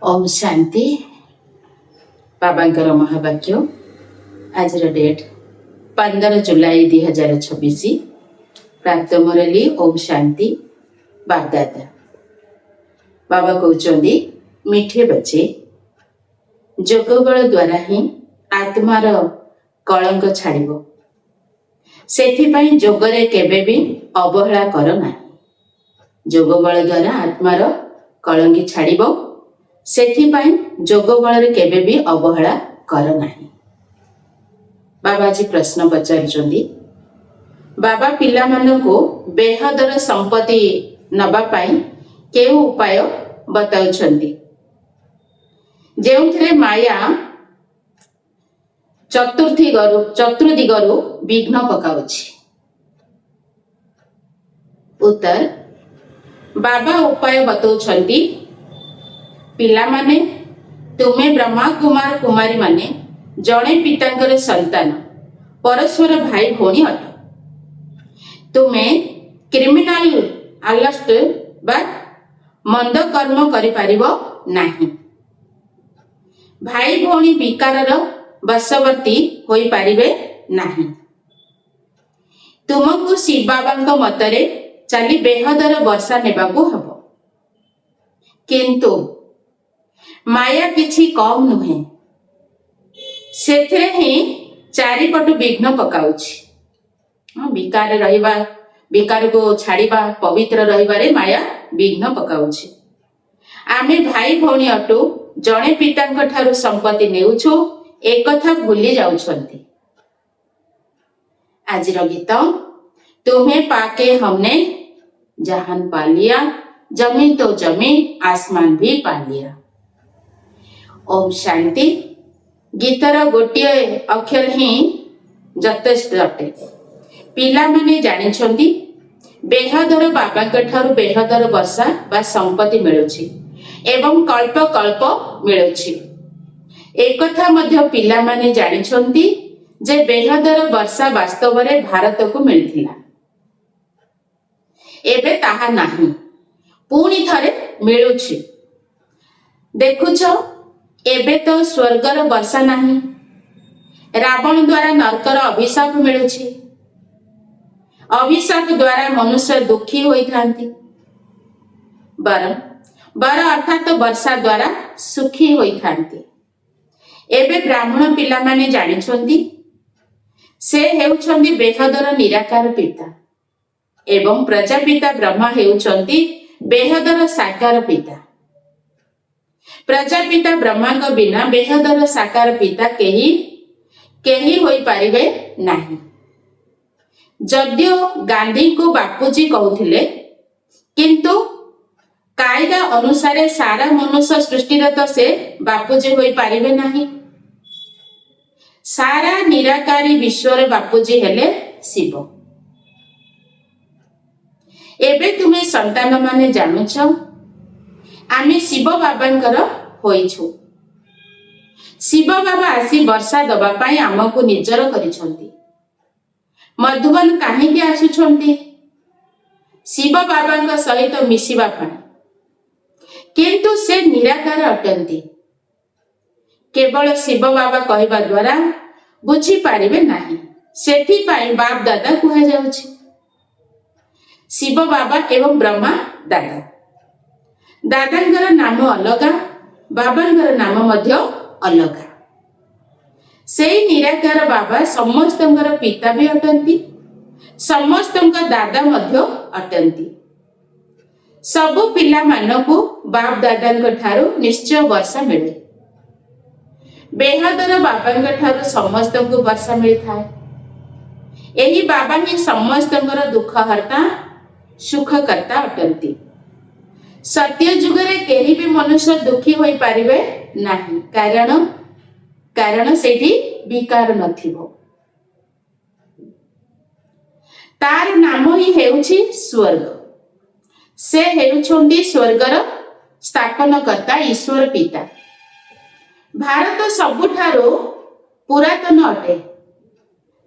ओम शांति बाबांकर महावाक्य आज डेट 15 जुलाई 2026 प्राप्त मुरली ओम शांति बागदादा बाबा कहते मीठे बच्चे जोगबल द्वारा ही आत्मार कलंक छाड़िब सेथिपाई जोगरे केबे भी अवहेला कर ना। जोगबल द्वारा आत्मार कलंकी छाड़िब सेथिपाई जोग बल केबे भी अवहेला कर नाही। बाबा जी प्रश्न पचारुचंदी बाबा पिला मानको बेहदर संपत्ति नबा पाई केउ उपाय बताउछंती जेउथिरे माया चतुर्दिगरु विघ्न पकाउछि। उत्तर बाबा उपाय बताउछंती पिला माने तुमे ब्रह्मा कुमार कुमारी माने जड़े पितांकर संतान परस्पर भाई भौणी अट। तुमे क्रिमिनाल आलस्ट बा मंद कर्म करि पारिबो नाही। भाई भौणी विकारर वशवर्ती होई पारिबे नाही। तुमको शिव बाबांक मतरे चली बेहदर वर्षा नेबाकू हबो किंतु माया किछि कम नुहे सेथिरे ही चारिपटु विघ्न पकाउछि। विकार रहिबा विकार को छाड़िबा पवित्र रहिबारे माया विघ्न पकाउछि। आमे भाई भौणी अटु जणे पितांक ठारु संपत्ति नेउछु एक कथा भूली जाउछंती। आजिर गीत तुम्हें पाके हमने जहान पा लिया जमीन तो जमी आसमान भी पा लिया। ओम शांति गीतर गोटे अक्षर ही यथेष्ट अटे। पिला माने जानिछंती बेहदर बाबांक ठारु बेहदर वर्षा बा संपत्ति मिलुछि एवं कल्प कल्प मिलुछि। एक कथा मध्य पिला माने जानिछंती जे बेहदर वर्षा वास्तव रे भारत को मिलिथिला एबे ताहा नाही पुणी थरे मिलुछि। देखुछ एबे तो स्वर्गर वर्षा नाही रावण द्वारा नरकर अभिशाप मिलुछि। अभिशाप द्वारा मनुष्य दुखी होई थांती बर अर्थात वर्षा द्वारा सुखी होई थांती। एबे ब्राह्मण पिला माने जानिछंती से हेउछंती बेहदर निराकार पिता एवं प्रजापिता ब्रह्मा हेउछंती बेहदर साकार पिता। प्रजापिता ब्रह्मा को बिना बेहदर साकार पिता केही होई पारिबे नाही। जदियो गांधी को बापूजी कहूथिले किंतु कायदा अनुसारे सारा मनुष्य सृष्टि तो से बापूजी होई पारिबे नाही। सारा निराकारी विश्वर बापूजी हेले शिव। एबे तुमे संतान माने जानुछ आमे शिव बाबांकर होइछु। शिव बाबा आसी वर्षा दबा पाई आमको निजर करिछंती। मधुबन काहेकि आसुछंती शिव बाबांक सहित मिसिबा पाई किंतु से निराकार अटंती। केवल शिव बाबा कहबा द्वारा बुझी पारिबे नाही सेठी पाई बाप दादा कुहा जाउछि। शिव बाबा एवं ब्रह्मा दादा दादांकर नाम अलगा बाबांकर नाम मध्य अलगा। सेई निराकार बाबा समस्तंकर पिता भी अटंती समस्तंकर दादा मध्य अटंती। सबु पिला मानकु बाप दादांक ठारु निश्चय वर्षा मिले। बेहदर बाबांक ठारु समस्तंकु वर्षा मिलिथाय। एही बाबा ही समस्तंकर दुख हरता सुख करता अटंती। सत्य जुगरे केही भी मनुष्य दुखी होई पारिबे नाही कारण सेठी विकार नथिबो। तार नाम ही हेउछि स्वर्ग। से हेउछंती स्वर्गर स्थापन करता ईश्वर पिता। भारत सबुठारो पुरातन अटे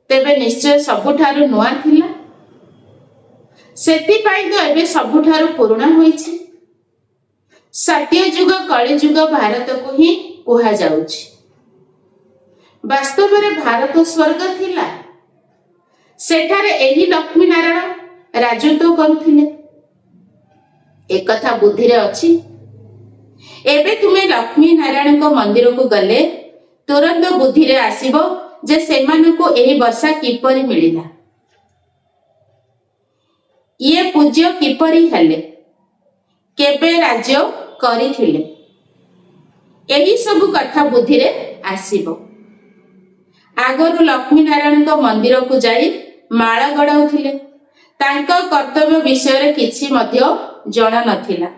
तेबे निश्चय सबुठारो नुआ थिला सेति पाई तो एबे सबुठारो पुराना होइछि। ସତ୍ୟଯୁଗ କଳିଯୁଗ ଭାରତକୁ ହିଁ କୁହାଯାଉଛି। ବାସ୍ତବରେ ଭାରତ ସ୍ୱର୍ଗ ଥିଲା। ସେଠାରେ ଏହି ଲକ୍ଷ୍ମୀ ନାରାୟଣ ରାଜତ୍ୱ କରୁଥିଲେ। ଏକଥା ବୁଦ୍ଧିରେ ଅଛି। ଏବେ ତୁମେ ଲକ୍ଷ୍ମୀ ନାରାୟଣଙ୍କ ମନ୍ଦିରକୁ ଗଲେ ତୁରନ୍ତ ବୁଦ୍ଧିରେ ଆସିବ ଯେ ସେମାନଙ୍କୁ ଏହି ବର୍ଷା କିପରି ମିଳିଲା, ଇଏ ପୂଜ୍ୟ କିପରି ହେଲେ, କେବେ ରାଜ୍ୟ କରିଥିଲେ, ଏହି ସବୁ କଥା ବୁଦ୍ଧିରେ ଆସିବ। ଆଗରୁ ଲକ୍ଷ୍ମୀ ନାରାୟଣଙ୍କ ମନ୍ଦିରକୁ ଯାଇ ମାଳ ଗଡ଼ାଉଥିଲେ। ତାଙ୍କ କର୍ତ୍ତବ୍ୟ ବିଷୟରେ କିଛି ମଧ୍ୟ ଜଣା ନଥିଲା।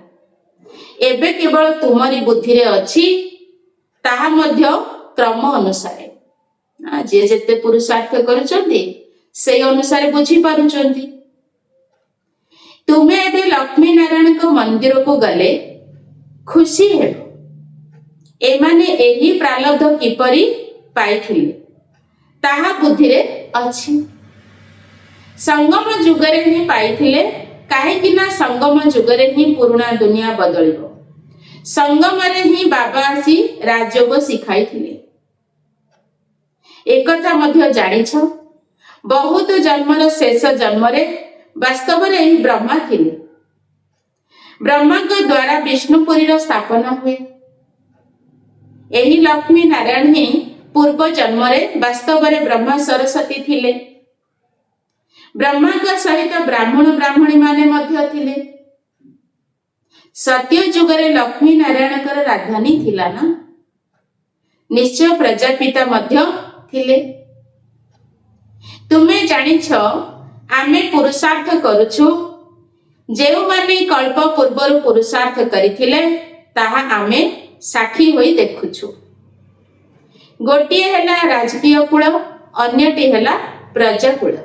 ଏବେ କେବଳ ତୁମରି ବୁଦ୍ଧିରେ ଅଛି, ତାହା ମଧ୍ୟ କ୍ରମ ଅନୁସାରେ। ଯିଏ ଯେତେ ପୁରୁଷାର୍ଥ କରୁଛନ୍ତି ସେଇ ଅନୁସାରେ ବୁଝିପାରୁଛନ୍ତି। ତୁମେ ଏବେ ଲକ୍ଷ୍ମୀ ନାରାୟଣଙ୍କ ମନ୍ଦିରକୁ ଗଲେ ଖୁସି ହେବ। ଏମାନେ ଏହି ପ୍ରାରବ୍ଧ କିପରି ପାଇଥିଲେ ତାହା ବୁଦ୍ଧିରେ ଅଛି। ସଙ୍ଗମ ଯୁଗରେ ହିଁ ପାଇଥିଲେ, କାହିଁକି ନା ସଙ୍ଗମ ଯୁଗରେ ହିଁ ପୁରୁଣା ଦୁନିଆ ବଦଳିବ। ସଙ୍ଗମରେ ହିଁ ବାବା ଆସି ରାଜଯୋଗ ଶିଖାଇଥିଲେ। ଏକଥା ମଧ୍ୟ ଜାଣିଛ, ବହୁତ ଜନ୍ମର ଶେଷ ଜନ୍ମରେ ବାସ୍ତବରେ ଏହି ବ୍ରହ୍ମା ଥିଲେ। ବ୍ରହ୍ମାଙ୍କ ଦ୍ୱାରା ବିଷ୍ଣୁପୁରୀର ସ୍ଥାପନା ହୁଏ। ଏହି ଲକ୍ଷ୍ମୀ ନାରାୟଣ ହିଁ ପୂର୍ବ ଜନ୍ମରେ ବାସ୍ତବରେ ବ୍ରହ୍ମା ସରସ୍ୱତୀ ଥିଲେ। ବ୍ରହ୍ମାଙ୍କ ସହିତ ବ୍ରାହ୍ମଣ ବ୍ରାହ୍ମଣୀ ମାନେ ମଧ୍ୟ ଥିଲେ। ସତ୍ୟ ଯୁଗରେ ଲକ୍ଷ୍ମୀ ନାରାୟଣଙ୍କର ରାଜଧାନୀ ଥିଲା ନା, ନିଶ୍ଚୟ ପ୍ରଜାପିତା ମଧ୍ୟ ଥିଲେ। ତୁମେ ଜାଣିଛ ଆମେ ପୁରୁଷାର୍ଥ କରୁଛୁ। ଯେଉଁମାନେ କଳ୍ପ ପୂର୍ବରୁ ପୁରୁଷାର୍ଥ କରିଥିଲେ ତାହା ଆମେ ସାକ୍ଷୀ ହୋଇ ଦେଖୁଛୁ। ଗୋଟିଏ ହେଲା ରାଜକୀୟ କୂଳ, ଅନ୍ୟଟି ହେଲା ପ୍ରଜା କୂଳ।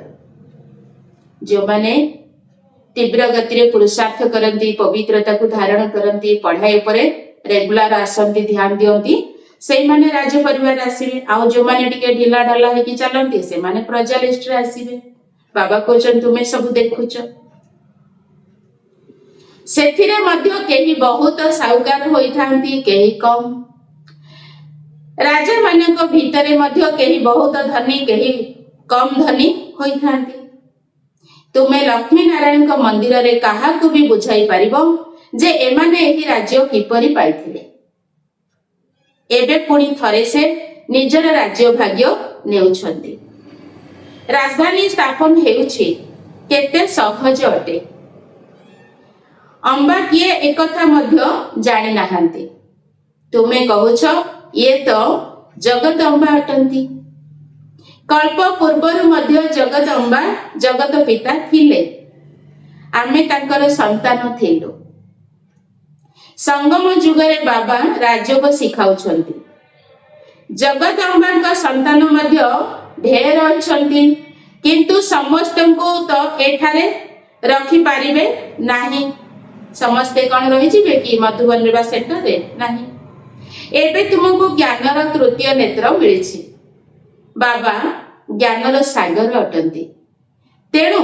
ଯେଉଁମାନେ ତୀବ୍ର ଗତିରେ ପୁରୁଷାର୍ଥ କରନ୍ତି, ପବିତ୍ରତାକୁ ଧାରଣ କରନ୍ତି, ପଢ଼ାଇ ଉପରେ ରେଗୁଲାର ଆସନ୍ତି, ଧ୍ୟାନ ଦିଅନ୍ତି, ସେଇମାନେ ରାଜ ପରିବାର ଆସିବେ। ଆଉ ଯେଉଁମାନେ ଟିକେ ଢିଲା ଢାଲା ହେଇକି ଚାଲନ୍ତି ସେମାନେ ପ୍ରଜା ଲିଷ୍ଟରେ ଆସିବେ। ବାବା କହୁଛନ୍ତି ତୁମେ ସବୁ ଦେଖୁଛ। ସେଥିରେ ମଧ୍ୟ କେହି ବହୁତ ସାହୁକାର ହୋଇଥାନ୍ତି, କେହି କମ୍। ରାଜା ମାନଙ୍କ ଭିତରେ ମଧ୍ୟ କେହି ବହୁତ ଧନୀ, କେହି କମ୍ ଧନୀ ହୋଇଥାନ୍ତି। ତୁମେ ଲକ୍ଷ୍ମୀ ନାରାୟଣଙ୍କ ମନ୍ଦିରରେ କାହାକୁ ବି ବୁଝାଇ ପାରିବ ଯେ ଏମାନେ ଏହି ରାଜ୍ୟ କିପରି ପାଇଥିଲେ। ଏବେ ପୁଣି ଥରେ ସେ ନିଜର ରାଜ୍ୟ ଭାଗ୍ୟ ନେଉଛନ୍ତି। ରାଜଧାନୀ ସ୍ଥାପନ ହେଉଛି କେତେ ସହଜ ଅଟେ। ଅମ୍ବା କିଏ ଏକଥା ମଧ୍ୟ ଜାଣି ନାହାନ୍ତି। ତୁମେ କହୁଛ ଇଏ ତ ଜଗଦମ୍ବା ଅଟନ୍ତି। କଳ୍ପ ପୂର୍ବରୁ ମଧ୍ୟ ଜଗଦମ୍ବା ଜଗତ ପିତା ଥିଲେ। ଆମେ ତାଙ୍କର ସନ୍ତାନ ଥିଲୁ। ସଙ୍ଗମ ଯୁଗରେ ବାବା ରାଜଯୋଗ ଶିଖାଉଛନ୍ତି। ଜଗଦମ୍ବାଙ୍କ ସନ୍ତାନ ମଧ୍ୟ ଢେର ଅଛନ୍ତି, କିନ୍ତୁ ସମସ୍ତଙ୍କୁ ତ ଏଠାରେ ରଖିପାରିବେ ନାହିଁ। ସମସ୍ତେ କଣ ରହିଯିବେ କି ମଧୁବନରେ ବା ସେଣ୍ଟରରେ? ନାହିଁ। ଏବେ ତୁମକୁ ଜ୍ଞାନର ତୃତୀୟ ନେତ୍ର ମିଳିଛି। ବାବା ଜ୍ଞାନର ସାଗର ଅଟନ୍ତି। ତେଣୁ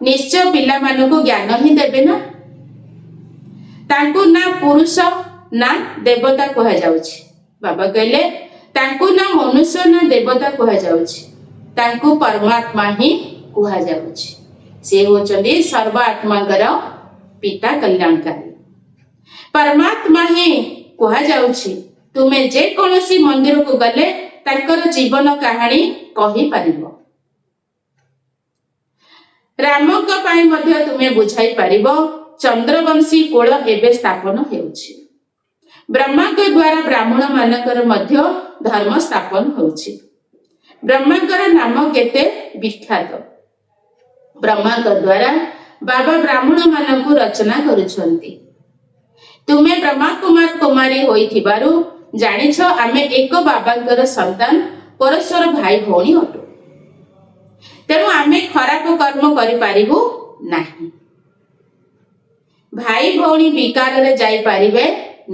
ନିଶ୍ଚୟ ପିଲାମାନଙ୍କୁ ଜ୍ଞାନ ହିଁ ଦେବେ ନା। ତାଙ୍କୁ ନା ପୁରୁଷ ନା ଦେବତା କୁହାଯାଉଛି। ବାବା କହିଲେ ତାଙ୍କୁ ନା ମନୁଷ୍ୟ ନା ଦେବତା କୁହାଯାଉଛି, ତାଙ୍କୁ ପରମାତ୍ମା ହିଁ କୁହାଯାଉଛି। ସେ ହେଉଛନ୍ତି ସର୍ବ ଆତ୍ମାଙ୍କର ପିତା କଲ୍ୟାଣକାରୀ। ପରମାତ୍ମା ହିଁ କୁହାଯାଉଛି। ତୁମେ ଯେକୌଣସି ମନ୍ଦିରକୁ ଗଲେ ତାଙ୍କର ଜୀବନ କାହାଣୀ କହିପାରିବ। ରାମଙ୍କ ପାଇଁ ମଧ୍ୟ ତୁମେ ବୁଝାଇ ପାରିବ। ଚନ୍ଦ୍ରବଂଶୀ କୂଳ ଏବେ ସ୍ଥାପନ ହେଉଛି। ବ୍ରହ୍ମାଙ୍କ ଦ୍ୱାରା ବ୍ରାହ୍ମଣ ମାନଙ୍କର ମଧ୍ୟ ଧର୍ମ ସ୍ଥାପନ ହେଉଛି। ବ୍ରହ୍ମାଙ୍କର ନାମ କେତେ ବିଖ୍ୟାତ। ବ୍ରହ୍ମାଙ୍କ ଦ୍ୱାରା ବାବା ବ୍ରାହ୍ମଣ ମାନଙ୍କୁ ରଚନା କରୁଛନ୍ତି। ତୁମେ ବ୍ରହ୍ମା କୁମାର କୁମାରୀ ହୋଇଥିବାରୁ ଜାଣିଛ ଆମେ ଏକ ବାବାଙ୍କର ସନ୍ତାନ, ପରସ୍ପର ଭାଇ ଭଉଣୀ ଅଟୁ। ତେଣୁ ଆମେ ଖରାପ କର୍ମ କରିପାରିବୁ ନାହିଁ। ଭାଇ ଭଉଣୀ ବିକାରରେ ଯାଇପାରିବେ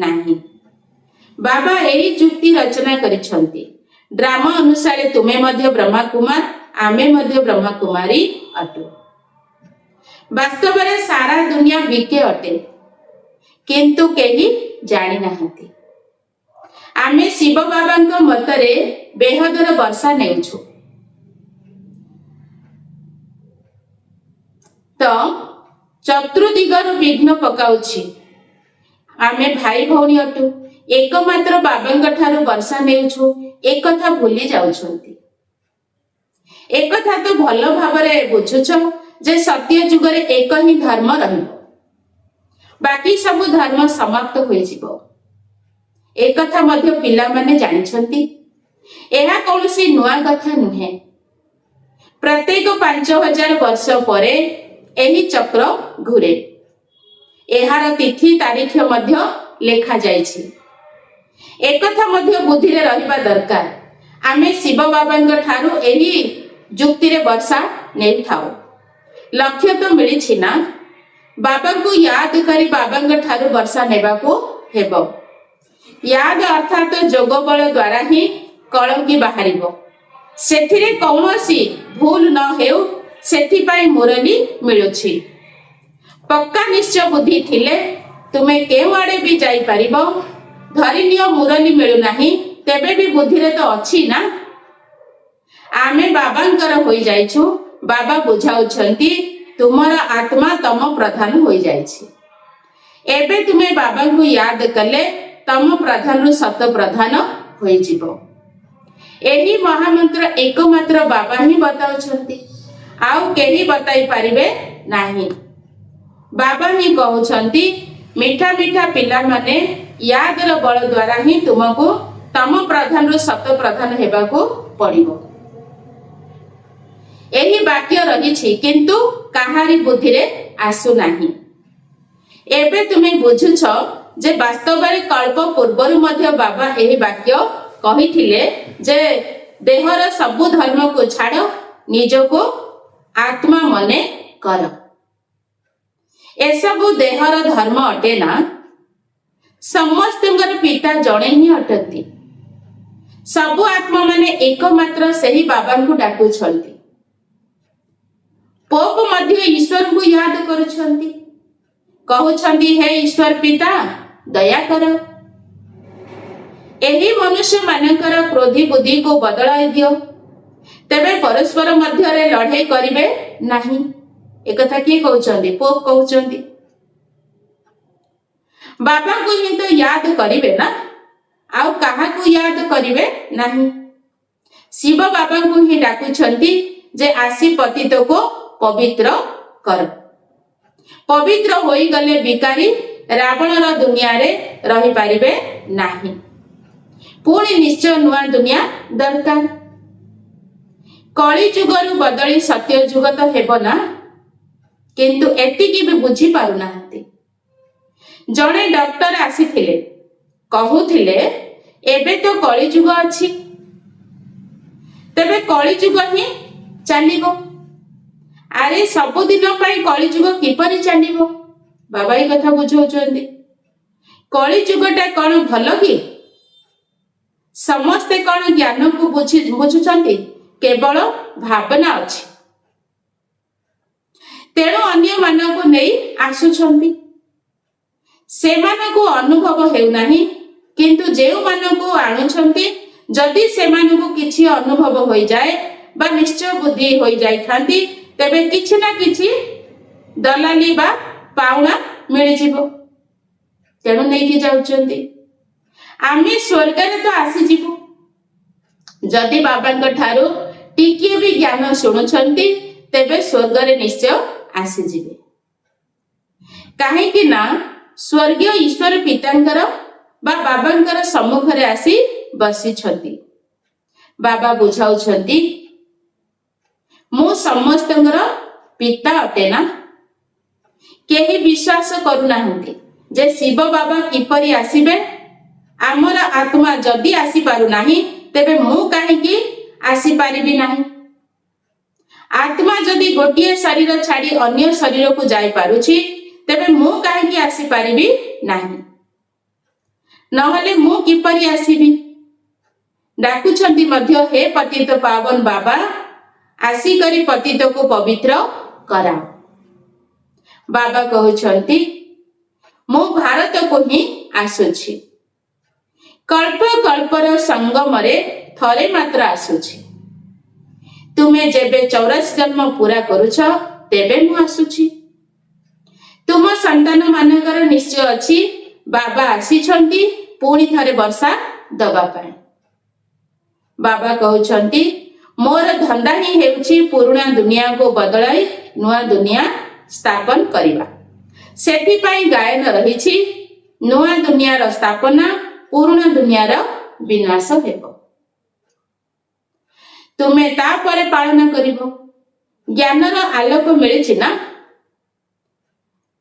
ନାହିଁ। ବାବା ଏହି ଯୁକ୍ତି ରଚନା କରିଛନ୍ତି। ଡ୍ରାମା ଅନୁସାରେ ତୁମେ ମଧ୍ୟ ବ୍ରହ୍ମା କୁମାର, ଆମେ ମଧ୍ୟ ବ୍ରହ୍ମା କୁମାରୀ ଅଟୁ। ବାସ୍ତବରେ ସାରା ଦୁନିଆ ବିକେ ଅଟେ, किंतु केही जानी नाहंती। आमे शिव बाबांक मतरे बेहदर वर्षा नेउछु। तो चतुर्दिगर विघ्न पकाउछि। आमे भाई भौणी अटु, एकमात्र बाबांक ठारू वर्षा नेउछु, एक कथा भूली जाउछंती। एक कथा तो भल भाबरे बुझुछ जे सत्य जुगरे एक ही धर्म रहिबो, बाकी सब धर्म समाप्त होई जिवो। एक कथा मध्य पिला माने जानिछंती। एहा कौनसी नुआ कथा नुहे। प्रत्येक 5000 वर्ष परे एही चक्र घुरे। एहार तिथि तारीख मध्य लेखा जाइछि। एक कथा मध्य बुद्धि रे रहिबा दरकार। आमे शिव बाबांक ठारू एही जुक्ति रे वर्षा नेउ थाउ। लक्ष्य तो मिलिछि ना, बाबा को याद करी बाबांक ठारू वर्षा नेबाको हेबो। याद अर्थात जोग बल द्वारा ही कलंकी बाहरिबो। सेथिरे कौनसी भूल न हेउ सेथि पाई मुरली मिलुछि। पक्का निश्चय बुद्धि थिले तुमे केउ आडे भी जाई परिबो। धरिनियो मुरली मिलु नाही तेबे भी बुद्धि रे तो अछि ना। आमे बाबांकर होई जाइछु। बाबा बुझाउछंती तुमर आत्मा तम प्रधान होई जाइछि। एबे तुमे बाबा को याद कले तम प्रधान रु सत प्रधान होई जिवो। एही महामंत्र एकमात्र बाबा ही बताउछंती, आउ केही बताई परिबे नाही। बाबा ही कहउछंती मीठा मीठा पिला माने यादर बल द्वारा ही तुमको तम प्रधान रु सत प्रधान हेबाको पड़िबो। एही वाक्य रहिछि किंतु काहारी बुद्धि रे आसु नाही। एबे तुमे बुझुछ जे वास्तव रे कल्प पूर्वरु मध्य बाबा एही वाक्य कहिथिले जे देहर सबु धर्म को छाड़ निजको आत्मा मने कर। एसबु देहर धर्म अटे ना। समस्तंगर पिता जणे ही अटंती। सबु आत्मा माने एकमात्र सही बाबा को डाकुछंती। पोप मध्य ईश्वर को याद करुछंती, कहउछंती हे ईश्वर पिता दया कर। एही मनुष्य मानकर क्रोधी बुद्धि को बदलाई दियो, तेबे परस्पर मध्य रे लड़ाई करिवे नाही। एक कथा किए कहउछंती? पोप कहउछंती। बाबा को ही तो याद करिवे ना, आउ काहा को याद करिवे नाही। शिव बाबा को ही डाकुछंती जे आसी पतित को पवित्र कर। पवित्र होई गले बिकारी रावणर दुनिया रे रही पारिबे नाही। पुणी निश्चय नुआ दुनिया दरकार। कली जुगरु बदली सत्य जुग तो हेबो ना, किंतु एतिकी भी बुझी पारु नाहंती। जणे डॉक्टर आसीथिले, कहूथिले एबे तो कली जुग अछि, तेबे कली जुग ही चलिबो। अरे सबुदिन पाई कली जुग किपरि चलिबो? बाबा ई कथा बुझौछंती। कली जुगटा कौन भल कि? समस्ते कौन ज्ञान को बुझुछंती? केवल भावना अछि। तेणु अन्य मानक नहीं आसुछंती। सेमानकु अनुभव हेउ नाही, किंतु जेउ मानकु आणुछंती जदि सेमानकु किछि अनुभव होई जाए बा निश्चय बुद्धि होई जाई थांती, तेबे किछि ना किछि दलाली बा पाउना मिलि जिवो। तेणु नहीं कि जाउछंती। आमे स्वर्ग रे तो आसी जिवो जदि बाबांक ठारू टिकिए भी ज्ञान शुणुछंती, तेबे स्वर्ग रे निश्चय आसी जिवे। काहे कि ना स्वर्गीय ईश्वर पितांकर बा बाबांकर सम्मुख रे आसी बसी छंती। बाबा बुझाउछंती मु समस्तंगर पिता अटे ना। केही विश्वास करू नाहंती जे शिव बाबा किपरि आसीबे। आमर आत्मा जदि आसी पारु नाही, तेबे मु काहेकि आसी पारिबि नाही। आत्मा जदि गोटिए शरीर छाड़ी अन्य शरीर को जाई पारुछि, तेबे मु काहेकि आसी पारिबि नाही। नहले मु किपरि आसीबि? डाकुछंती मध्य हे पतित पावन बाबा, आसी करी पतित को पवित्र कराओ। बाबा कहउछंती ମୁଁ ଭାରତକୁ ହିଁ ଆସୁଛି। କଳ୍ପ କଳ୍ପର ସଙ୍ଗମରେ ଥରେ ମାତ୍ର ଆସୁଛି। ତୁମେ ଯେବେ 84 ଜନ୍ମ ପୁରା କରୁଛ ତେବେ ମୁଁ ଆସୁଛି। ତୁମ ସନ୍ତାନ ମାନଙ୍କର ନିଶ୍ଚୟ ଅଛି ବାବା ଆସିଛନ୍ତି ପୁଣି ଥରେ ବର୍ଷା ଦବା ପାଇଁ। ବାବା କହୁଛନ୍ତି ମୋର ଧନ୍ଦା ହିଁ ହେଉଛି ପୁରୁଣା ଦୁନିଆକୁ ବଦଳାଇ ନୂଆ ଦୁନିଆ ସ୍ଥାପନ କରିବା। ସେଥିପାଇଁ ଗାୟନ ରହିଛି, ନୂଆ ଦୁନିଆର ସ୍ଥାପନା, ପୁରୁଣା ଦୁନିଆର ବିନାଶ ହେବ। ତୁମେ ତାପରେ ପାଳନ କରିବ। ଜ୍ଞାନର ଆଲୋକ ମିଳିଛି ନା?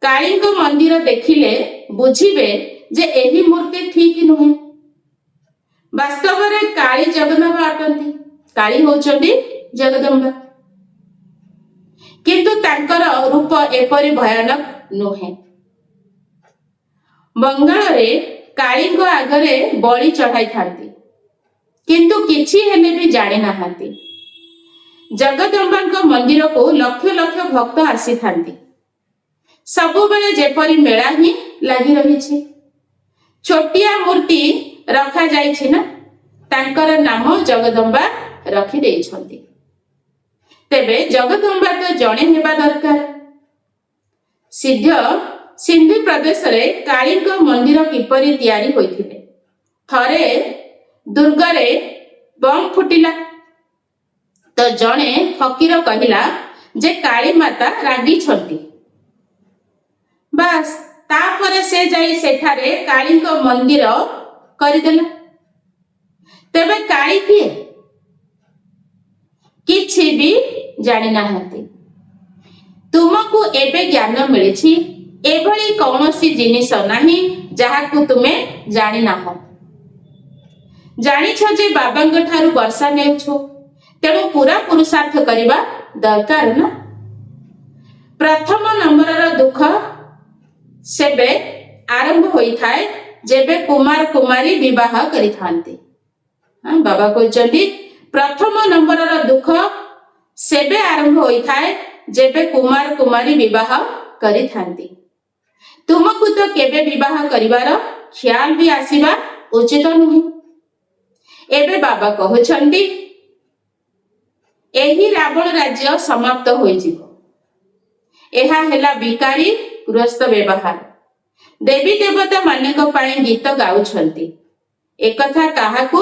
କାଳୀଙ୍କ ମନ୍ଦିର ଦେଖିଲେ ବୁଝିବେ ଯେ ଏହି ମୂର୍ତ୍ତି ଠିକ ନୁହେଁ। ବାସ୍ତବରେ କାଳୀ ଜଗନ୍ନାଥ ଅଟନ୍ତି। କାଳୀ ହେଉଛନ୍ତି ଜଗଦମ୍ବା, କିନ୍ତୁ ତାଙ୍କର ରୂପ ଏପରି ଭୟାନକ ନୁହେଁ। ବଙ୍ଗାଳରେ କାଳୀଙ୍କ ଆଗରେ ବଳି ଚଢାଇଥାନ୍ତି, କିନ୍ତୁ କିଛି ହେଲେ ବି ଜାଣିନାହାନ୍ତି। ଜଗଦମ୍ବାଙ୍କ ମନ୍ଦିରକୁ ଲକ୍ଷ ଲକ୍ଷ ଭକ୍ତ ଆସିଥାନ୍ତି। ସବୁବେଳେ ଯେପରି ମେଳା ହିଁ ଲାଗି ରହିଛି। ଛୋଟିଆ ମୂର୍ତ୍ତି ରଖାଯାଇଛି ନା, ତାଙ୍କର ନାମ ଜଗଦମ୍ବା ରଖିଦେଇଛନ୍ତି। ତେବେ ଜଗଦମ୍ବା ତ ଜଣେ ହେବା ଦରକାର। ସିନ୍ଧୁ ପ୍ରଦେଶରେ କାଳୀଙ୍କ ମନ୍ଦିର କିପରି ତିଆରି ହୋଇଥିଲେ? ଥରେ ଦୁର୍ଗରେ ବମ୍ ଫୁଟିଲା ତ ଜଣେ ଫକୀର କହିଲା ଯେ କାଳୀ ମାତା ରାଗିଛନ୍ତି। ବାସ୍, ତାପରେ ସେ ଯାଇ ସେଠାରେ କାଳୀଙ୍କ ମନ୍ଦିର କରିଦେଲା। ତେବେ କାଳୀ କିଏ? କିଛି ବି ଜାଣିନାହାନ୍ତି। ତୁମକୁ ଏବେ ଜ୍ଞାନ ମିଳିଛି, ଏଭଳି କୌଣସି ଜିନିଷ ନାହିଁ ଯାହାକୁ ତୁମେ ଜାଣିନାହ। ଜାଣିଛ ଯେ ବାବାଙ୍କ ଠାରୁ ବର୍ଷା ନେଉଛ, ତେଣୁ ପୁରା ପୁରୁଷାର୍ଥ କରିବା ଦରକାର ନା। ପ୍ରଥମ ନମ୍ବରର ଦୁଃଖ ସେବେ ଆରମ୍ଭ ହୋଇଥାଏ ଯେବେ କୁମାର କୁମାରୀ ବିବାହ କରିଥାନ୍ତି। ବାବା କହୁଛନ୍ତି ପ୍ରଥମ ନମ୍ବରର ଦୁଃଖ ସେବେ ଆରମ୍ଭ ହୋଇଥାଏ ଯେବେ କୁମାର କୁମାରୀ ବିବାହ କରିଥାନ୍ତି। ତୁମକୁ ତ କେବେ ବିବାହ କରିବାର ଖ୍ୟାଲ ବି ଆସିବା ଉଚିତ ନୁହେଁ। ଏବେ ବାବା କହୁଛନ୍ତି ଏହି ରାବଣ ରାଜ୍ୟ ସମାପ୍ତ ହୋଇଯିବ। ଏହା ହେଲା ବିକାରୀ ଗୃହସ୍ଥ ବ୍ୟବହାର। ଦେବୀ ଦେବତା ମାନଙ୍କ ପାଇଁ ଗୀତ ଗାଉଛନ୍ତି। ଏକଥା କାହାକୁ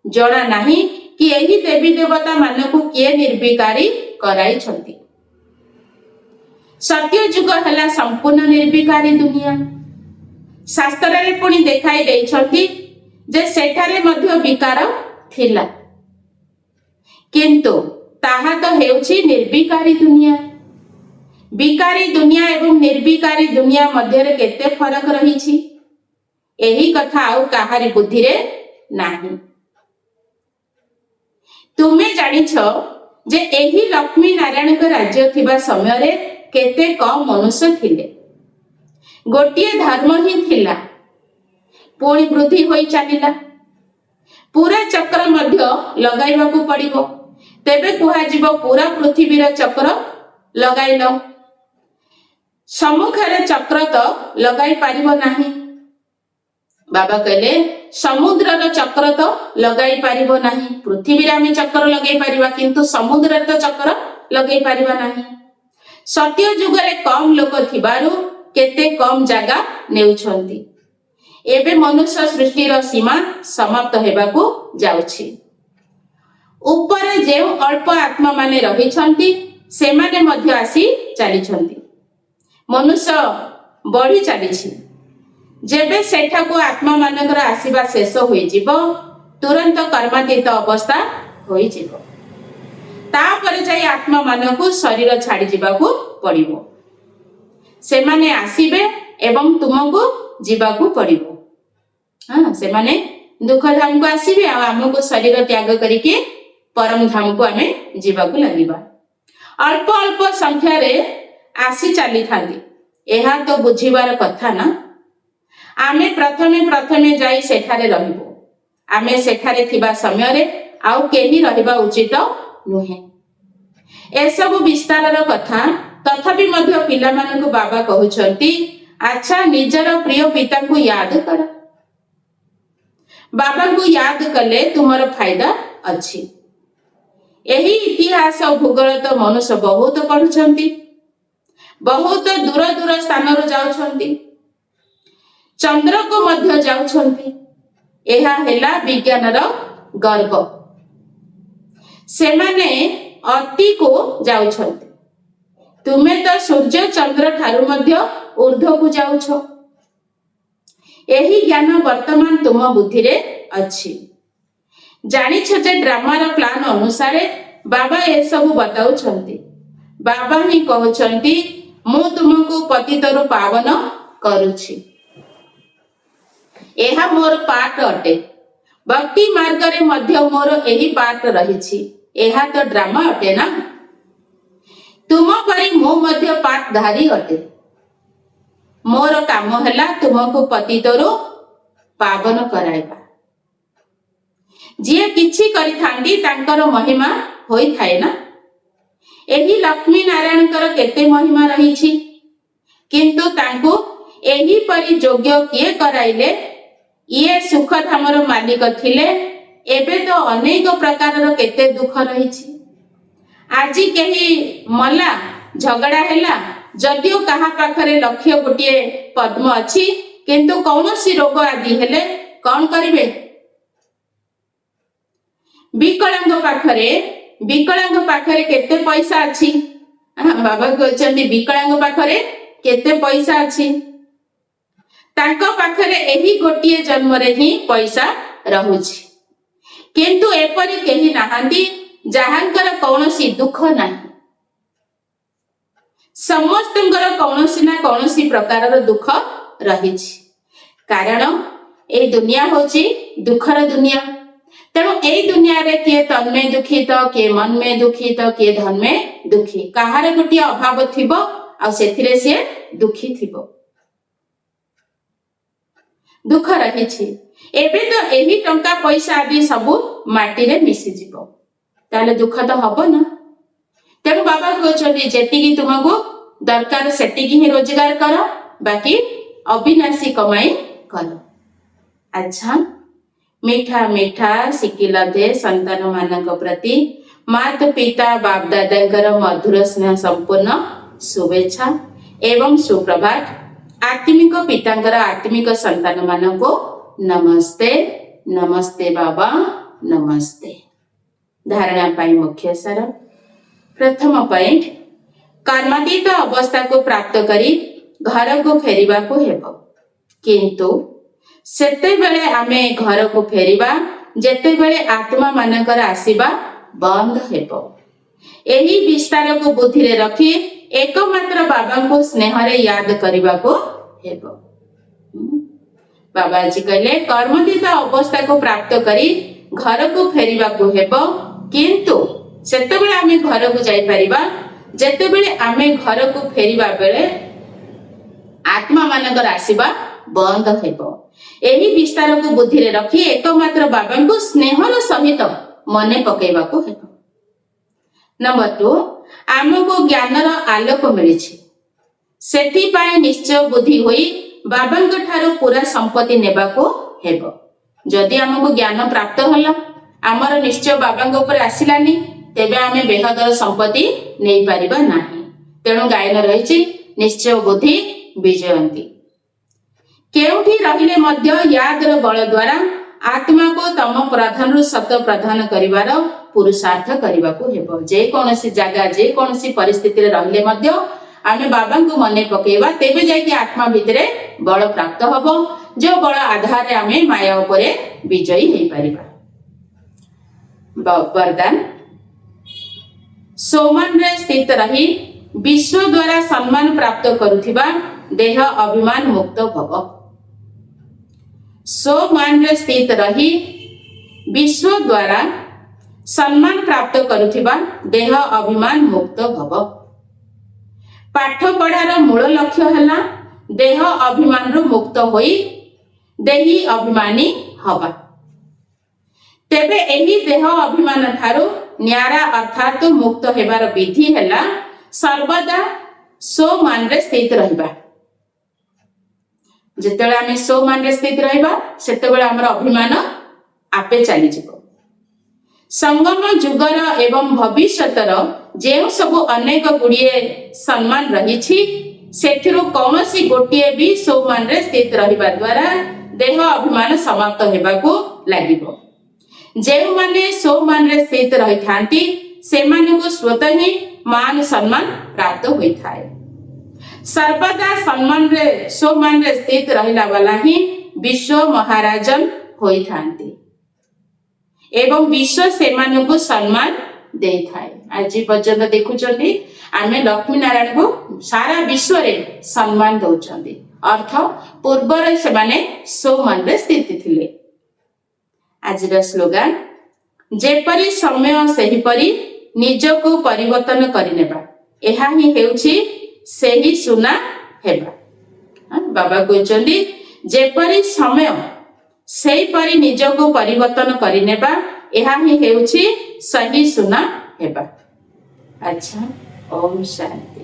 ଜଣା ନାହିଁ କି ଏହି ଦେବୀ ଦେବତା ମାନଙ୍କୁ କିଏ ନିର୍ବିକାରୀ କରାଇଛନ୍ତି। ସତ୍ୟ ଯୁଗ ହେଲା ସମ୍ପୂର୍ଣ୍ଣ ନିର୍ବିକାରୀ ଦୁନିଆ। ଶାସ୍ତ୍ରରେ ପୁଣି ଦେଖାଇ ଦେଇଛନ୍ତି ଯେ ସେଠାରେ ମଧ୍ୟ ବିକାର ଥିଲା, କିନ୍ତୁ ତାହା ତ ହେଉଛି ନିର୍ବିକାରୀ ଦୁନିଆ। ବିକାରୀ ଦୁନିଆ ଏବଂ ନିର୍ବିକାରୀ ଦୁନିଆ ମଧ୍ୟରେ କେତେ ଫରକ ରହିଛି, ଏହି କଥା ଆଉ କାହାରି ବୁଦ୍ଧିରେ ନାହିଁ। ତୁମେ ଜାଣିଛ ଯେ ଏହି ଲକ୍ଷ୍ମୀ ନାରାୟଣଙ୍କ ରାଜ୍ୟ ଥିବା ସମୟରେ କେତେ କମ ମନୁଷ୍ୟ ଥିଲେ। ଗୋଟିଏ ଧର୍ମ ହିଁ ଥିଲା, ପୁଣି ବୃଦ୍ଧି ହୋଇ ଚାଲିଲା। ପୁରା ଚକ୍ର ମଧ୍ୟ ଲଗାଇବାକୁ ପଡିବ, ତେବେ କୁହାଯିବ ପୁରା ପୃଥିବୀର ଚକ୍ର ଲଗାଇଲ। ସମ୍ମୁଖରେ ଚକ୍ର ତ ଲଗାଇ ପାରିବ ନାହିଁ। ବାବା କହିଲେ ସମୁଦ୍ରର ଚକ୍ର ତ ଲଗାଇ ପାରିବ ନାହିଁ। ପୃଥିବୀରେ ଆମେ ଚକ୍ର ଲଗାଇ ପାରିବା, କିନ୍ତୁ ସମୁଦ୍ରରେ ତ ଚକ୍ର ଲଗାଇ ପାରିବା ନାହିଁ। ସତ୍ୟ ଯୁଗରେ କମ ଲୋକ ଥିବାରୁ କେତେ କମ ଜାଗା ନେଉଛନ୍ତି। ଏବେ ମନୁଷ୍ୟ ସୃଷ୍ଟିର ସୀମା ସମାପ୍ତ ହେବାକୁ ଯାଉଛି। ଉପରେ ଯେଉଁ ଅଳ୍ପ ଆତ୍ମା ମାନେ ରହିଛନ୍ତି ସେମାନେ ମଧ୍ୟ ଆସି ଚାଲିଛନ୍ତି। ମନୁଷ୍ୟ ବଢି ଚାଲିଛି। ଯେବେ ସେଠାକୁ ଆତ୍ମା ମାନଙ୍କର ଆସିବା ଶେଷ ହୋଇଯିବ, ତୁରନ୍ତ କର୍ମାତୀତ ଅବସ୍ଥା ହୋଇଯିବ। ତାପରେ ଯାଇ ଆତ୍ମା ମାନଙ୍କୁ ଶରୀର ଛାଡି ଯିବାକୁ ପଡିବ। ସେମାନେ ଆସିବେ ଏବଂ ତୁମକୁ ଯିବାକୁ ପଡିବ। ସେମାନେ ଦୁଃଖ ଧାମକୁ ଆସିବେ ଆଉ ଆମକୁ ଶରୀର ତ୍ୟାଗ କରିକି ପରମ ଧାମକୁ ଆମେ ଯିବାକୁ ଲାଗିବା। ଅଳ୍ପ ଅଳ୍ପ ସଂଖ୍ୟାରେ ଆସି ଚାଲିଥାନ୍ତି, ଏହା ତ ବୁଝିବାର କଥା ନା। ଆମେ ପ୍ରଥମେ ଯାଇ ସେଠାରେ ରହିବୁ। ଆମେ ସେଠାରେ ଥିବା ସମୟରେ ଆଉ କେହି ରହିବା ଉଚିତ ନୁହେଁ। ଏସବୁ ବିସ୍ତାରର କଥା, ତଥାପି ମଧ୍ୟ ପିଲାମାନଙ୍କୁ ବାବା କହୁଛନ୍ତି ଆଚ୍ଛା ନିଜର ପ୍ରିୟ ପିତାଙ୍କୁ ୟାଦ କର। ବାବାଙ୍କୁ ୟାଦ କଲେ ତୁମର ଫାଇଦା ଅଛି। ଏହି ଇତିହାସ ଭୂଗୋଳ ତ ମନୁଷ୍ୟ ବହୁତ ପଢୁଛନ୍ତି, ବହୁତ ଦୂର ଦୂର ସ୍ଥାନରୁ ଯାଉଛନ୍ତି, ଚନ୍ଦ୍ରକୁ ମଧ୍ୟ ଯାଉଛନ୍ତି। ଏହା ହେଲା ବିଜ୍ଞାନର ଗର୍ବ। ସେମାନେ ଅତିକୁ ଯାଉଛନ୍ତି, ତୁମେ ତ ସୂର୍ଯ୍ୟ ଚନ୍ଦ୍ର ଠାରୁ ମଧ୍ୟ ଊର୍ଦ୍ଧ୍ୱକୁ ଯାଉଛ। ଏହି ଜ୍ଞାନ ବର୍ତ୍ତମାନ ତୁମ ବୁଦ୍ଧିରେ ଅଛି। ଜାଣିଛ ଯେ ଡ୍ରାମାର ପ୍ଲାନ ଅନୁସାରେ ବାବା ଏସବୁ ବତାଉଛନ୍ତି। ବାବା ହିଁ କହୁଛନ୍ତି ମୁଁ ତୁମକୁ ପତିତରୁ ପାବନ କରୁଛି। ଏହା ମୋର ପାଠ ଅଟେ। ଭକ୍ତି ମାର୍ଗରେ ମଧ୍ୟ ମୋର ଏହି ପାଠ ରହିଛି। ଏହା ତ ଡ୍ରାମା ଅଟେ ନା। ତୁମ ପରି ମୁଁ ମଧ୍ୟ ପାଠଧାରୀ ଅଟେ। ମୋର କାମ ହେଲା ତୁମକୁ ପତିତରୁ ପାବନ କରାଇବା। ଯିଏ କିଛି କରିଥାନ୍ତି ତାଙ୍କର ମହିମା ହୋଇଥାଏ ନା। ଏହି ଲକ୍ଷ୍ମୀ ନାରାୟଣଙ୍କର କେତେ ମହିମା ରହିଛି, କିନ୍ତୁ ତାଙ୍କୁ ଏହିପରି ଯୋଗ୍ୟ କିଏ କରାଇଲେ? ଇଏ ସୁଖଧାମର ମାଲିକ ଥିଲେ। ଏବେ ତ ଅନେକ ପ୍ରକାରର କେତେ ଦୁଃଖ ରହିଛି। ଆଜି କେହି ମଲା, ଝଗଡ଼ା ହେଲା, ଯଦିଓ କାହା ପାଖରେ 1,00,000 ପଦ୍ମ ଅଛି, କିନ୍ତୁ କୌଣସି ରୋଗ ଆଦି ହେଲେ କଣ କରିବେ? ବିକଳାଙ୍ଗ ପାଖରେ କେତେ ପଇସା ଅଛି? ବାବା କହୁଛନ୍ତି ବିକଳାଙ୍ଗ ପାଖରେ କେତେ ପଇସା ଅଛି? ତାଙ୍କ ପାଖରେ ଏହି ଗୋଟିଏ ଜନ୍ମରେ ହିଁ ପଇସା ରହୁଛି। କିନ୍ତୁ ଏପରି କେହି ନାହାନ୍ତି ଯାହାଙ୍କର କୌଣସି ଦୁଃଖ ନାହିଁ। ସମସ୍ତଙ୍କର କୌଣସି ନା କୌଣସି ପ୍ରକାରର ଦୁଃଖ ରହିଛି। କାରଣ এই ଦୁନିଆ ହେଉଛି ଦୁଃଖର ଦୁନିଆ। ତେଣୁ ଏଇ ଦୁନିଆରେ କିଏ ତନ୍ମେ ଦୁଃଖୀ ତ, କିଏ ମନ୍ମେ ଦୁଃଖୀ ତ, କିଏ ଧନ୍ମେ ଦୁଃଖୀ। କାହାର ଗୋଟିଏ ଅଭାବ ଥିବ ଆଉ ସେଥିରେ ସିଏ ଦୁଃଖୀ ଥିବ। ଦୁଃଖ ରହିଛି। ଏବେ ତ ଏହି ଟଙ୍କା ପଇସା ଆଦି ସବୁ ମାଟିରେ ମିଶିଯିବ, ତାହେଲେ ଦୁଃଖ ତ ହବ ନା। ତେଣୁ ବାବା କହୁଛନ୍ତି ଯେତିକି ତୁମକୁ ଦରକାର ସେତିକି ହିଁ ରୋଜଗାର କର, ବାକି ଅବିନାଶୀ କମାଇ କର। ଆଚ୍ଛା, ମିଠା ମିଠା ଶିଖିଲ ଦେ ସନ୍ତାନ ମାନଙ୍କ ପ୍ରତି ମାତା ପିତା ବାପ ଦାଦାଙ୍କର ମଧୁର ସ୍ନେହ ସମ୍ପୂର୍ଣ୍ଣ ଶୁଭେଚ୍ଛା ଏବଂ ସୁପ୍ରଭାତ। ଆତ୍ମିକ ପିତାଙ୍କର ଆତ୍ମିକ ସନ୍ତାନ ମାନଙ୍କୁ ନମସ୍ତେ। ନମସ୍ତେ ବାବା, ନମସ୍ତେ। ଧାରଣା ପାଇଁ ମୁଖ୍ୟ ସାର। ପ୍ରଥମ ପଏଣ୍ଟ, କର୍ମାତୀତ ଅବସ୍ଥାକୁ ପ୍ରାପ୍ତ କରି ଘରକୁ ଫେରିବାକୁ ହେବ। କିନ୍ତୁ ସେତେବେଳେ ଆମେ ଘରକୁ ଫେରିବା ଯେତେବେଳେ ଆତ୍ମା ମାନଙ୍କର ଆସିବା ବନ୍ଦ ହେବ। ଏହି ବିସ୍ତାରକୁ ବୁଦ୍ଧିରେ ରଖି ଏକମାତ୍ର ବାବାଙ୍କୁ ସ୍ନେହରେ ୟାଦ କରିବାକୁ ହେବ। ବାବା ଆଜି କହିଲେ କର୍ମାତୀତ ଅବସ୍ଥାକୁ ପ୍ରାପ୍ତ କରି ଘରକୁ ଫେରିବାକୁ ହେବ। କିନ୍ତୁ ସେତେବେଳେ ଆମେ ଘରକୁ ଯାଇପାରିବା ଯେତେବେଳେ ଆମେ ଘରକୁ ଫେରିବା ବେଳେ ଆତ୍ମା ମାନଙ୍କର ଆସିବା ବନ୍ଦ ହେବ। ଏହି ବିସ୍ତାରକୁ ବୁଦ୍ଧିରେ ରଖି ଏକମାତ୍ର ବାବାଙ୍କୁ ସ୍ନେହର ସହିତ ମନେ ପକେଇବାକୁ ହେବ। ନମ୍ବର 2, ଆମକୁ ଜ୍ଞାନର ଆଲୋକ ମିଳିଛି। ସେଥିପାଇଁ ନିଶ୍ଚୟ ବୁଦ୍ଧି ହୋଇ ବାବାଙ୍କ ଠାରୁ ପୁରା ସମ୍ପତ୍ତି ନେବାକୁ ହେବ। ଯଦି ଆମକୁ ଜ୍ଞାନ ପ୍ରାପ୍ତ ହେଲା, ଆମର ନିଶ୍ଚୟ ବାବାଙ୍କ ଉପରେ ଆସିଲାନି, ତେବେ ଆମେ ବେହଦର ସମ୍ପତ୍ତି ନେଇପାରିବା ନାହିଁ। ତେଣୁ ଗାୟନ ରହିଛି ନିଶ୍ଚୟ ବୁଦ୍ଧି ବିଜୟନ୍ତୀ। କେଉଁଠି ରହିଲେ ମଧ୍ୟ ୟାଦର ବଳ ଦ୍ୱାରା ଆତ୍ମାକୁ ତମ ପ୍ରଧାନରୁ ସତ ପ୍ରଦାନ କରିବାର ପୁରୁଷାର୍ଥ କରିବାକୁ ହେବ। ଯେକୌଣସି ଜାଗା ଯେକୌଣସି ପରିସ୍ଥିତିରେ ରହିଲେ ମଧ୍ୟ ଆମେ ବାବାଙ୍କୁ ମନେ ପକେଇବା, ତେବେ ଯାଇକି ଆତ୍ମା ଭିତରେ ବଳ ପ୍ରାପ୍ତ ହବ, ଯେଉଁ ବଳ ଆଧାରରେ ଆମେ ମାୟା ଉପରେ ବିଜୟୀ ହେଇପାରିବା। ବରଦାନ, ସୋମାନରେ ସ୍ଥିତ ରହି ବିଶ୍ୱ ଦ୍ୱାରା ସମ୍ମାନ ପ୍ରାପ୍ତ କରୁଥିବା ଦେହ ଅଭିମାନ ମୁକ୍ତ ଭବ। ସୋମାନରେ ସ୍ଥିତ ରହି ବିଶ୍ୱ ଦ୍ୱାରା ସମ୍ମାନ ପ୍ରାପ୍ତ କରୁଥିବା ଦେହ ଅଭିମାନ ମୁକ୍ତ ଭବ। ପାଠ ପଢ଼ାର ମୂଳ ଲକ୍ଷ୍ୟ ହେଲା ଦେହ ଅଭିମାନରୁ ମୁକ୍ତ ହୋଇ ଦେହୀ ଅଭିମାନୀ ହବା। ତେବେ ଏହି ଦେହ ଅଭିମାନ ଠାରୁ ନ୍ୟାରା ଅର୍ଥାତ ମୁକ୍ତ ହେବାର ବିଧି ହେଲା ସର୍ବଦା ସୋମାନରେ ସ୍ଥିତ ରହିବା। ଯେତେବେଳେ ଆମେ ସୋମାନ ରେ ସ୍ଥିତ ରହିବା ସେତେବେଳେ ଆମର ଅଭିମାନ ଆପେ ଚାଲିଯିବ। ସଙ୍ଗମ ଯୁଗର ଏବଂ ଭବିଷ୍ୟତର ଯେଉଁ ସବୁ ଅନେକ ଗୁଡ଼ିଏ ସମ୍ମାନ ରହିଛି ସେଥିରୁ କୌଣସି ଗୋଟିଏ ବି ସୋମାନରେ ସ୍ଥିତ ରହିବା ଦ୍ୱାରା ଦେହ ଅଭିମାନ ସମାପ୍ତ ହେବାକୁ ଲାଗିବ। ଯେଉଁମାନେ ସୋମାନରେ ସ୍ଥିତ ରହିଥାନ୍ତି ସେମାନଙ୍କୁ ସ୍ୱତଃ ହିଁ ମାନ ସମ୍ମାନ ପ୍ରାପ୍ତ ହୋଇଥାଏ। ସର୍ବଦା ସୋମାନରେ ସ୍ଥିତ ରହିଲା ବାଲା ହିଁ ବିଶ୍ୱ ମହାରାଜନ ହୋଇଥାନ୍ତି ଏବଂ ବିଶ୍ୱ ସେମାନଙ୍କୁ ସମ୍ମାନ ଦେଇଥାଏ। ଆଜି ପର୍ଯ୍ୟନ୍ତ ଦେଖୁଛନ୍ତି ଆମେ ଲକ୍ଷ୍ମୀ ନାରାୟଣଙ୍କୁ ସାରା ବିଶ୍ୱରେ ସମ୍ମାନ ଦଉଛନ୍ତି, ଅର୍ଥ ପୂର୍ବରେ ସେମାନେ ସୋମାନରେ ସ୍ଥିତ ଥିଲେ। ଆଜିର ସ୍ଲୋଗାନ, ଯେପରି ସମୟ ସେହିପରି ନିଜକୁ ପରିବର୍ତ୍ତନ କରିନେବା, ଏହା ହିଁ ହେଉଛି ସେହି ସୁନା ହେବା। ବାବା କହିଛନ୍ତି ଯେପରି ସମୟ ସେହିପରି ନିଜକୁ ପରିବର୍ତ୍ତନ କରିନେବା, ଏହା ହିଁ ହେଉଛି ସେହି ସୁନା ହେବା। ଆଚ୍ଛା, ଓମ୍ ଶାନ୍ତି।